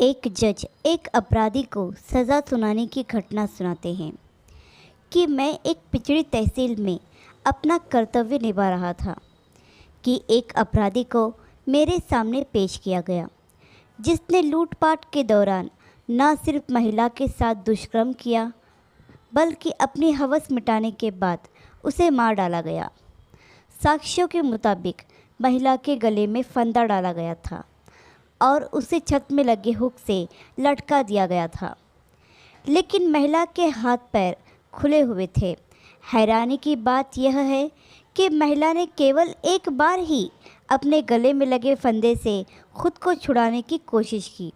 एक जज एक अपराधी को सज़ा सुनाने की घटना सुनाते हैं कि मैं एक पिछड़ी तहसील में अपना कर्तव्य निभा रहा था कि एक अपराधी को मेरे सामने पेश किया गया जिसने लूटपाट के दौरान न सिर्फ महिला के साथ दुष्कर्म किया बल्कि अपनी हवस मिटाने के बाद उसे मार डाला गया। साक्ष्यों के मुताबिक महिला के गले में फंदा डाला गया था और उसे छत में लगे हुक से लटका दिया गया था, लेकिन महिला के हाथ पैर खुले हुए थे। हैरानी की बात यह है कि महिला ने केवल एक बार ही अपने गले में लगे फंदे से खुद को छुड़ाने की कोशिश की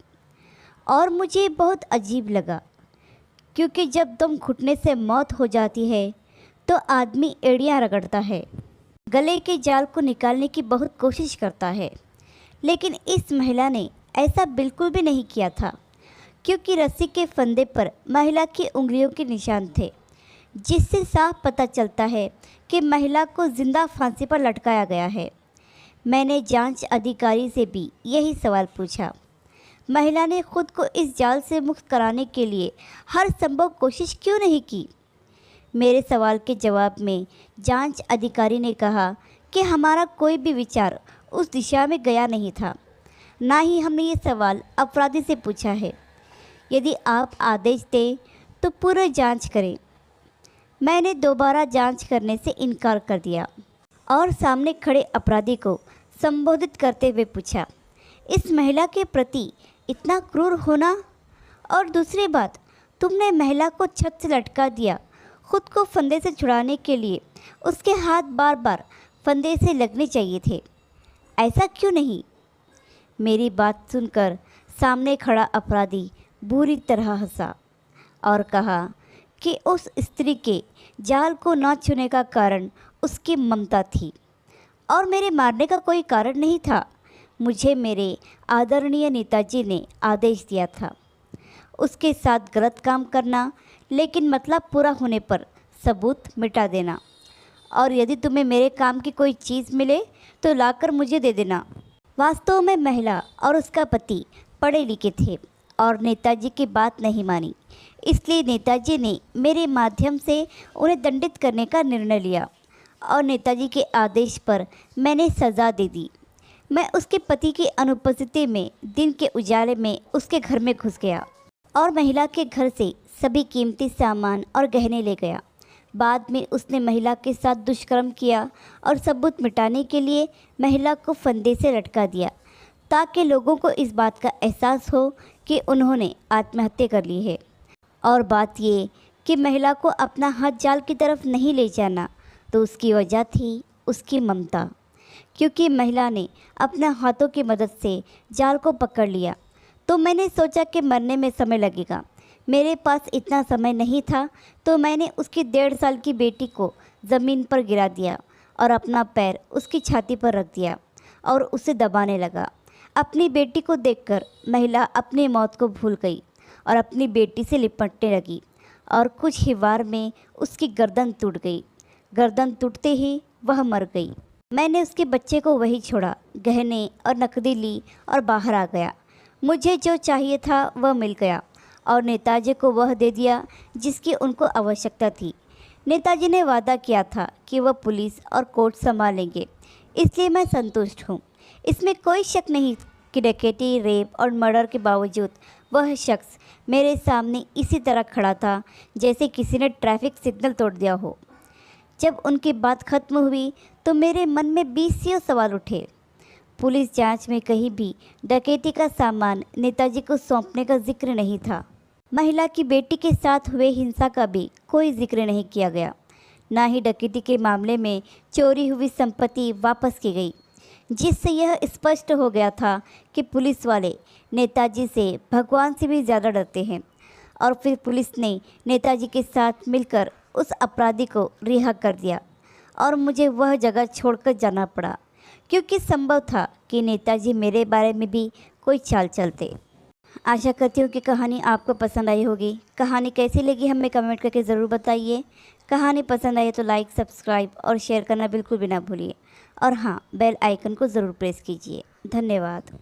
और मुझे बहुत अजीब लगा, क्योंकि जब दम घुटने से मौत हो जाती है तो आदमी एड़ियाँ रगड़ता है, गले के जाल को निकालने की बहुत कोशिश करता है। लेकिन इस महिला ने ऐसा बिल्कुल भी नहीं किया था, क्योंकि रस्सी के फंदे पर महिला की उंगलियों के निशान थे, जिससे साफ पता चलता है कि महिला को जिंदा फांसी पर लटकाया गया है। मैंने जांच अधिकारी से भी यही सवाल पूछा, महिला ने खुद को इस जाल से मुक्त कराने के लिए हर संभव कोशिश क्यों नहीं की? मेरे सवाल के जवाब में जांच अधिकारी ने कहा कि हमारा कोई भी विचार उस दिशा में गया नहीं था, ना ही हमने ये सवाल अपराधी से पूछा है। यदि आप आदेश दें तो पूरी जांच करें। मैंने दोबारा जांच करने से इनकार कर दिया और सामने खड़े अपराधी को संबोधित करते हुए पूछा, इस महिला के प्रति इतना क्रूर होना? और दूसरी बात, तुमने महिला को छत से लटका दिया, खुद को फंदे से छुड़ाने के लिए उसके हाथ बार बार फंदे से लगने चाहिए थे, ऐसा क्यों नहीं? मेरी बात सुनकर सामने खड़ा अपराधी बुरी तरह हंसा और कहा कि उस स्त्री के जाल को न छूने का कारण उसकी ममता थी और मेरे मारने का कोई कारण नहीं था। मुझे मेरे आदरणीय नेताजी ने आदेश दिया था उसके साथ गलत काम करना, लेकिन मतलब पूरा होने पर सबूत मिटा देना, और यदि तुम्हें मेरे काम की कोई चीज़ मिले तो लाकर मुझे दे देना। वास्तव में महिला और उसका पति पढ़े लिखे थे और नेताजी की बात नहीं मानी, इसलिए नेताजी ने मेरे माध्यम से उन्हें दंडित करने का निर्णय लिया और नेताजी के आदेश पर मैंने सज़ा दे दी। मैं उसके पति की अनुपस्थिति में दिन के उजाले में उसके घर में घुस गया और महिला के घर से सभी कीमती सामान और गहने ले गया। बाद में उसने महिला के साथ दुष्कर्म किया और सबूत मिटाने के लिए महिला को फंदे से लटका दिया, ताकि लोगों को इस बात का एहसास हो कि उन्होंने आत्महत्या कर ली है। और बात ये कि महिला को अपना हाथ जाल की तरफ नहीं ले जाना, तो उसकी वजह थी उसकी ममता, क्योंकि महिला ने अपने हाथों की मदद से जाल को पकड़ लिया। तो मैंने सोचा कि मरने में समय लगेगा, मेरे पास इतना समय नहीं था, तो मैंने उसकी 1.5 साल की बेटी को ज़मीन पर गिरा दिया और अपना पैर उसकी छाती पर रख दिया और उसे दबाने लगा। अपनी बेटी को देखकर महिला अपनी मौत को भूल गई और अपनी बेटी से लिपटने लगी और कुछ ही वार में उसकी गर्दन टूट गई। गर्दन टूटते ही वह मर गई। मैंने उसके बच्चे को वही छोड़ा, गहने और नकदी ली और बाहर आ गया। मुझे जो चाहिए था वह मिल गया और नेताजी को वह दे दिया जिसकी उनको आवश्यकता थी। नेताजी ने वादा किया था कि वह पुलिस और कोर्ट संभालेंगे, इसलिए मैं संतुष्ट हूँ। इसमें कोई शक नहीं कि डकैती, रेप और मर्डर के बावजूद वह शख्स मेरे सामने इसी तरह खड़ा था जैसे किसी ने ट्रैफिक सिग्नल तोड़ दिया हो। जब उनकी बात खत्म हुई तो मेरे मन में 20 सवाल उठे। पुलिस जांच में कहीं भी डकैती का सामान नेताजी को सौंपने का जिक्र नहीं था। महिला की बेटी के साथ हुए हिंसा का भी कोई जिक्र नहीं किया गया। ना ही डकैती के मामले में चोरी हुई संपत्ति वापस की गई, जिससे यह स्पष्ट हो गया था कि पुलिस वाले नेताजी से भगवान से भी ज़्यादा डरते हैं। और फिर पुलिस ने नेताजी के साथ मिलकर उस अपराधी को रिहा कर दिया और मुझे वह जगह छोड़कर जाना पड़ा, क्योंकि संभव था कि नेताजी मेरे बारे में भी कोई चाल चलते। आशा करती हूँ कि कहानी आपको पसंद आई होगी। कहानी कैसी लगी हमें कमेंट करके ज़रूर बताइए। कहानी पसंद आई तो लाइक, सब्सक्राइब और शेयर करना बिल्कुल भी ना भूलिए। और हाँ, बेल आइकन को ज़रूर प्रेस कीजिए। धन्यवाद।